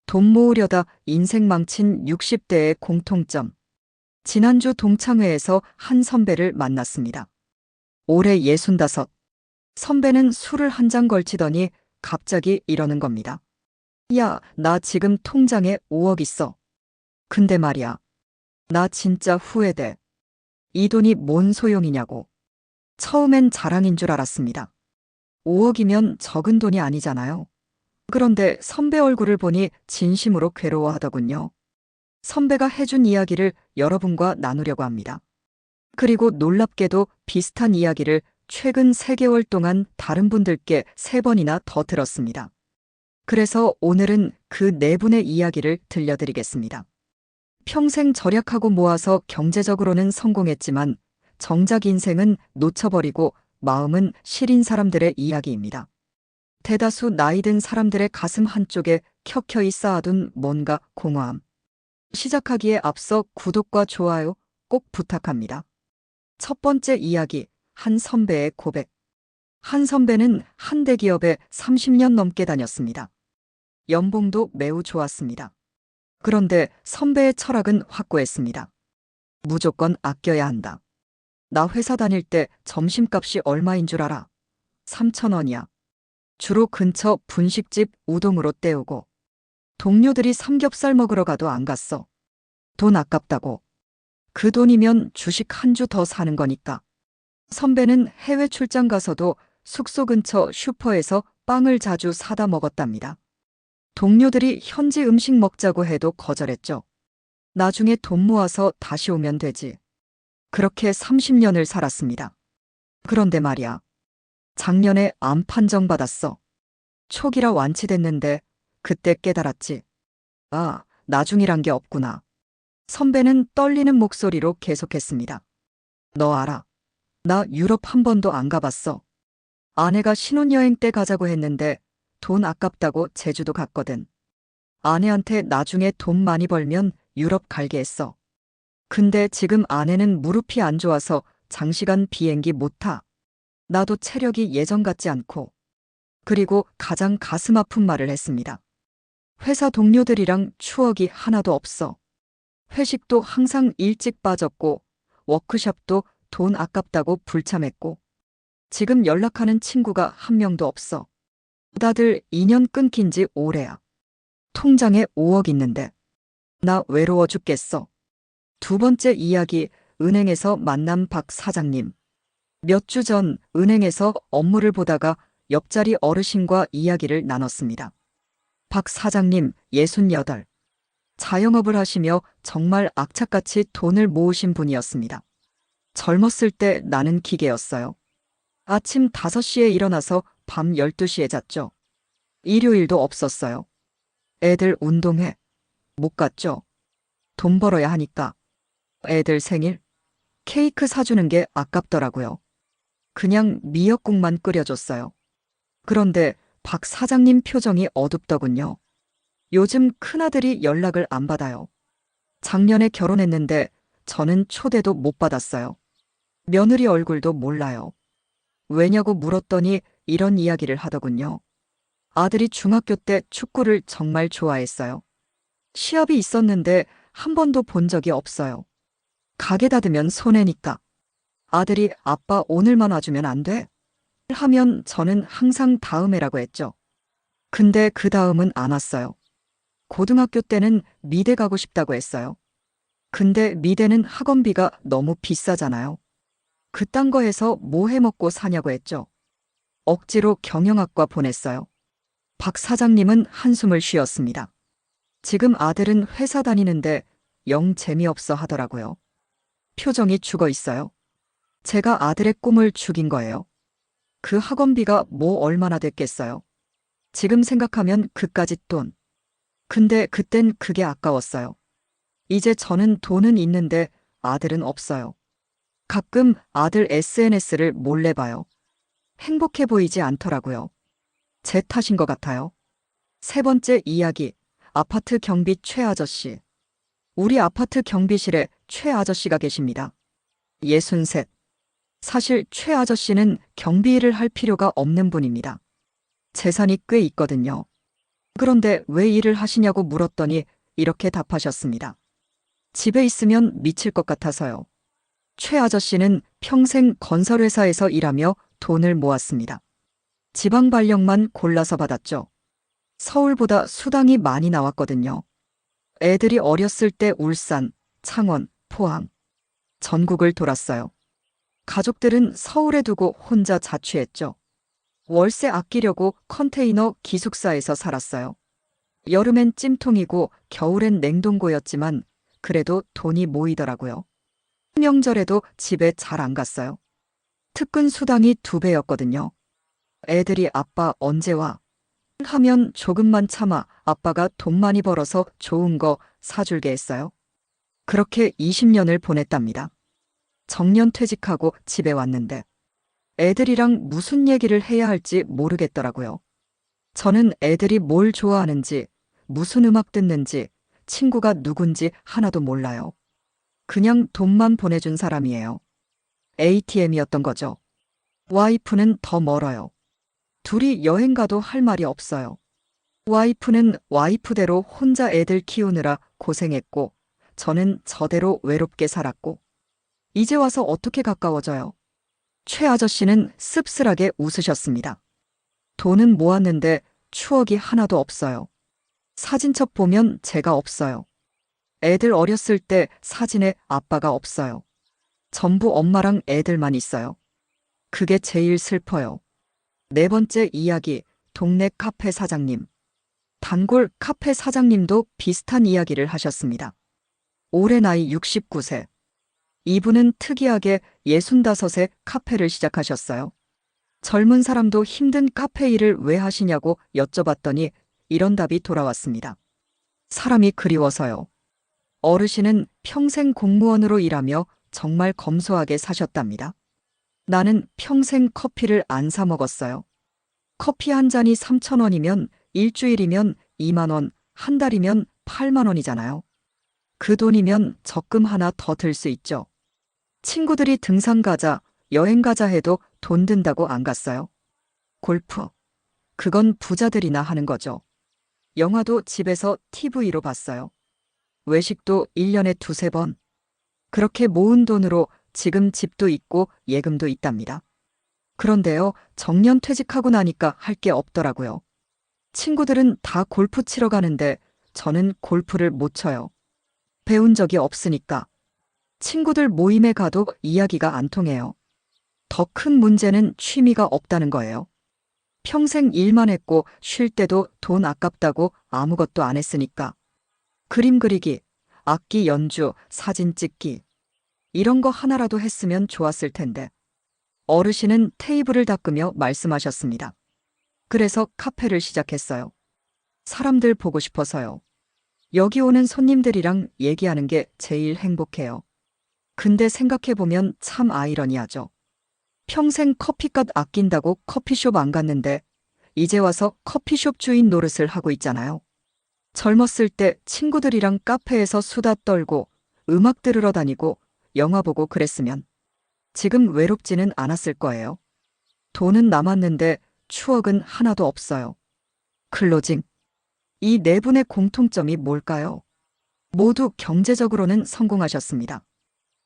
돈 모으려다 인생 망친 60대의 공통점. 지난주 동창회에서 한 선배를 만났습니다. 올해 65. 선배는 술을 한 잔 걸치더니 갑자기 이러는 겁니다. 야, 나 지금 통장에 5억 있어. 근데 말이야, 나 진짜 후회돼. 이 돈이 뭔 소용이냐고. 처음엔 자랑인 줄 알았습니다. 5억이면 적은 돈이 아니잖아요. 그런데 선배 얼굴을 보니 진심으로 괴로워하더군요. 선배가 해준 이야기를 여러분과 나누려고 합니다. 그리고 놀랍게도 비슷한 이야기를 최근 3개월 동안 다른 분들께 3번이나 더 들었습니다. 그래서 오늘은 그 4분의 이야기를 들려드리겠습니다. 평생 절약하고 모아서 경제적으로는 성공했지만 정작 인생은 놓쳐버리고 마음은 시린 사람들의 이야기입니다. 대다수 나이 든 사람들의 가슴 한쪽에 켜켜이 쌓아둔 뭔가 공허함. 시작하기에 앞서 구독과 좋아요 꼭 부탁합니다. 첫 번째 이야기, 한 선배의 고백. 한 선배는 한 대기업에 30년 넘게 다녔습니다. 연봉도 매우 좋았습니다. 그런데 선배의 철학은 확고했습니다. 무조건 아껴야 한다. 나 회사 다닐 때 점심값이 얼마인 줄 알아? 3,000원이야. 주로 근처 분식집 우동으로 때우고 동료들이 삼겹살 먹으러 가도 안 갔어. 돈 아깝다고. 그 돈이면 주식 한 주 더 사는 거니까. 선배는 해외 출장 가서도 숙소 근처 슈퍼에서 빵을 자주 사다 먹었답니다. 동료들이 현지 음식 먹자고 해도 거절했죠. 나중에 돈 모아서 다시 오면 되지. 그렇게 30년을 살았습니다. 그런데 말이야. 작년에 암 판정 받았어. 초기라 완치됐는데 그때 깨달았지. 아, 나중이란 게 없구나. 선배는 떨리는 목소리로 계속했습니다. 너 알아. 나 유럽 한 번도 안 가봤어. 아내가 신혼여행 때 가자고 했는데 돈 아깝다고 제주도 갔거든. 아내한테 나중에 돈 많이 벌면 유럽 갈게 했어. 근데 지금 아내는 무릎이 안 좋아서 장시간 비행기 못 타. 나도 체력이 예전 같지 않고. 그리고 가장 가슴 아픈 말을 했습니다. 회사 동료들이랑 추억이 하나도 없어. 회식도 항상 일찍 빠졌고, 워크숍도 돈 아깝다고 불참했고, 지금 연락하는 친구가 한 명도 없어. 다들 인연 끊긴 지 오래야. 통장에 5억 있는데. 나 외로워 죽겠어. 두 번째 이야기, 은행에서 만난 박 사장님. 몇 주 전 은행에서 업무를 보다가 옆자리 어르신과 이야기를 나눴습니다. 박 사장님, 68. 자영업을 하시며 정말 악착같이 돈을 모으신 분이었습니다. 젊었을 때 나는 기계였어요. 아침 5시에 일어나서 밤 12시에 잤죠. 일요일도 없었어요. 애들 운동회. 못 갔죠. 돈 벌어야 하니까. 애들 생일. 케이크 사주는 게 아깝더라고요. 그냥 미역국만 끓여줬어요. 그런데 박 사장님 표정이 어둡더군요. 요즘 큰아들이 연락을 안 받아요. 작년에 결혼했는데 저는 초대도 못 받았어요. 며느리 얼굴도 몰라요. 왜냐고 물었더니 이런 이야기를 하더군요. 아들이 중학교 때 축구를 정말 좋아했어요. 시합이 있었는데 한 번도 본 적이 없어요. 가게 닫으면 손해니까. 아들이 아빠 오늘만 와주면 안 돼? 하면 저는 항상 다음에라고 했죠. 근데 그 다음은 안 왔어요. 고등학교 때는 미대 가고 싶다고 했어요. 근데 미대는 학원비가 너무 비싸잖아요. 그딴 거 해서 뭐 해먹고 사냐고 했죠. 억지로 경영학과 보냈어요. 박 사장님은 한숨을 쉬었습니다. 지금 아들은 회사 다니는데 영 재미없어 하더라고요. 표정이 죽어 있어요. 제가 아들의 꿈을 죽인 거예요. 그 학원비가 뭐 얼마나 됐겠어요. 지금 생각하면 그까짓 돈. 근데 그땐 그게 아까웠어요. 이제 저는 돈은 있는데 아들은 없어요. 가끔 아들 SNS를 몰래 봐요. 행복해 보이지 않더라고요. 제 탓인 것 같아요. 세 번째 이야기, 아파트 경비 최 아저씨. 우리 아파트 경비실에 최 아저씨가 계십니다. 63. 사실 최 아저씨는 경비 일을 할 필요가 없는 분입니다. 재산이 꽤 있거든요. 그런데 왜 일을 하시냐고 물었더니 이렇게 답하셨습니다. 집에 있으면 미칠 것 같아서요. 최 아저씨는 평생 건설회사에서 일하며 돈을 모았습니다. 지방 발령만 골라서 받았죠. 서울보다 수당이 많이 나왔거든요. 애들이 어렸을 때 울산, 창원, 포항, 전국을 돌았어요. 가족들은 서울에 두고 혼자 자취했죠. 월세 아끼려고 컨테이너 기숙사에서 살았어요. 여름엔 찜통이고 겨울엔 냉동고였지만 그래도 돈이 모이더라고요. 명절에도 집에 잘 안 갔어요. 특근 수당이 2배였거든요. 애들이 아빠 언제 와? 하면 조금만 참아 아빠가 돈 많이 벌어서 좋은 거 사줄게 했어요. 그렇게 20년을 보냈답니다. 정년 퇴직하고 집에 왔는데 애들이랑 무슨 얘기를 해야 할지 모르겠더라고요. 저는 애들이 뭘 좋아하는지, 무슨 음악 듣는지, 친구가 누군지 하나도 몰라요. 그냥 돈만 보내준 사람이에요. ATM이었던 거죠. 와이프는 더 멀어요. 둘이 여행 가도 할 말이 없어요. 와이프는 와이프대로 혼자 애들 키우느라 고생했고, 저는 저대로 외롭게 살았고, 이제 와서 어떻게 가까워져요? 최 아저씨는 씁쓸하게 웃으셨습니다. 돈은 모았는데 추억이 하나도 없어요. 사진첩 보면 제가 없어요. 애들 어렸을 때 사진에 아빠가 없어요. 전부 엄마랑 애들만 있어요. 그게 제일 슬퍼요. 4번째 이야기, 동네 카페 사장님. 단골 카페 사장님도 비슷한 이야기를 하셨습니다. 올해 나이 69세. 이분은 특이하게 65세 카페를 시작하셨어요. 젊은 사람도 힘든 카페 일을 왜 하시냐고 여쭤봤더니 이런 답이 돌아왔습니다. 사람이 그리워서요. 어르신은 평생 공무원으로 일하며 정말 검소하게 사셨답니다. 나는 평생 커피를 안 사 먹었어요. 커피 한 잔이 3,000원이면 일주일이면 2만 원, 한 달이면 8만 원이잖아요. 그 돈이면 적금 하나 더 들 수 있죠. 친구들이 등산 가자, 여행 가자 해도 돈 든다고 안 갔어요. 골프. 그건 부자들이나 하는 거죠. 영화도 집에서 TV로 봤어요. 외식도 1년에 2~3번. 그렇게 모은 돈으로 지금 집도 있고 예금도 있답니다. 그런데요, 정년 퇴직하고 나니까 할 게 없더라고요. 친구들은 다 골프 치러 가는데 저는 골프를 못 쳐요. 배운 적이 없으니까. 친구들 모임에 가도 이야기가 안 통해요. 더 큰 문제는 취미가 없다는 거예요. 평생 일만 했고 쉴 때도 돈 아깝다고 아무것도 안 했으니까. 그림 그리기, 악기 연주, 사진 찍기. 이런 거 하나라도 했으면 좋았을 텐데. 어르신은 테이블을 닦으며 말씀하셨습니다. 그래서 카페를 시작했어요. 사람들 보고 싶어서요. 여기 오는 손님들이랑 얘기하는 게 제일 행복해요. 근데 생각해보면 참 아이러니하죠. 평생 커피값 아낀다고 커피숍 안 갔는데 이제 와서 커피숍 주인 노릇을 하고 있잖아요. 젊었을 때 친구들이랑 카페에서 수다 떨고 음악 들으러 다니고 영화 보고 그랬으면 지금 외롭지는 않았을 거예요. 돈은 남았는데 추억은 하나도 없어요. 클로징. 이 네 분의 공통점이 뭘까요? 모두 경제적으로는 성공하셨습니다.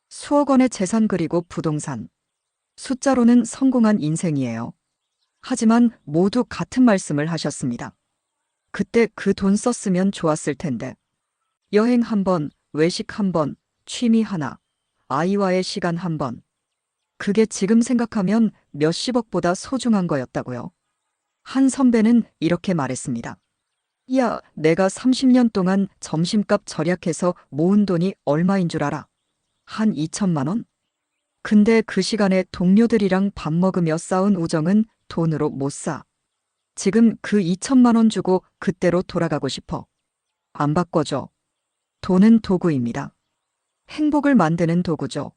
수억 원의 재산 그리고 부동산. 숫자로는 성공한 인생이에요. 하지만 모두 같은 말씀을 하셨습니다. 그때 그 돈 썼으면 좋았을 텐데. 여행 한 번, 외식 한 번, 취미 하나, 아이와의 시간 한 번. 그게 지금 생각하면 몇십억보다 소중한 거였다고요. 한 선배는 이렇게 말했습니다. 야, 내가 30년 동안 점심값 절약해서 모은 돈이 얼마인 줄 알아? 한 2천만 원? 근데 그 시간에 동료들이랑 밥 먹으며 쌓은 우정은 돈으로 못 사. 지금 그 2천만 원 주고 그때로 돌아가고 싶어. 안 바꿔줘. 돈은 도구입니다. 행복을 만드는 도구죠.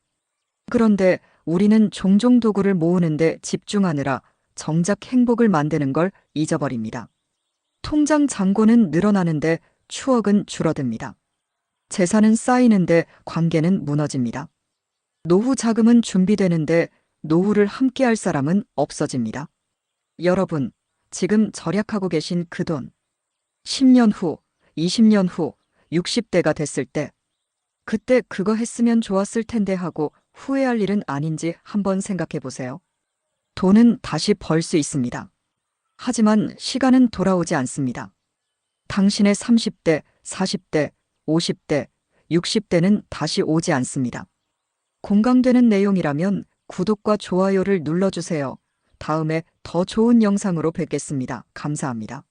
그런데 우리는 종종 도구를 모으는데 집중하느라 정작 행복을 만드는 걸 잊어버립니다. 통장 잔고는 늘어나는데 추억은 줄어듭니다. 재산은 쌓이는데 관계는 무너집니다. 노후 자금은 준비되는데 노후를 함께할 사람은 없어집니다. 여러분, 지금 절약하고 계신 그 돈, 10년 후, 20년 후, 60대가 됐을 때, 그때 그거 했으면 좋았을 텐데 하고 후회할 일은 아닌지 한번 생각해 보세요. 돈은 다시 벌 수 있습니다. 하지만 시간은 돌아오지 않습니다. 당신의 30대, 40대, 50대, 60대는 다시 오지 않습니다. 공감되는 내용이라면 구독과 좋아요를 눌러주세요. 다음에 더 좋은 영상으로 뵙겠습니다. 감사합니다.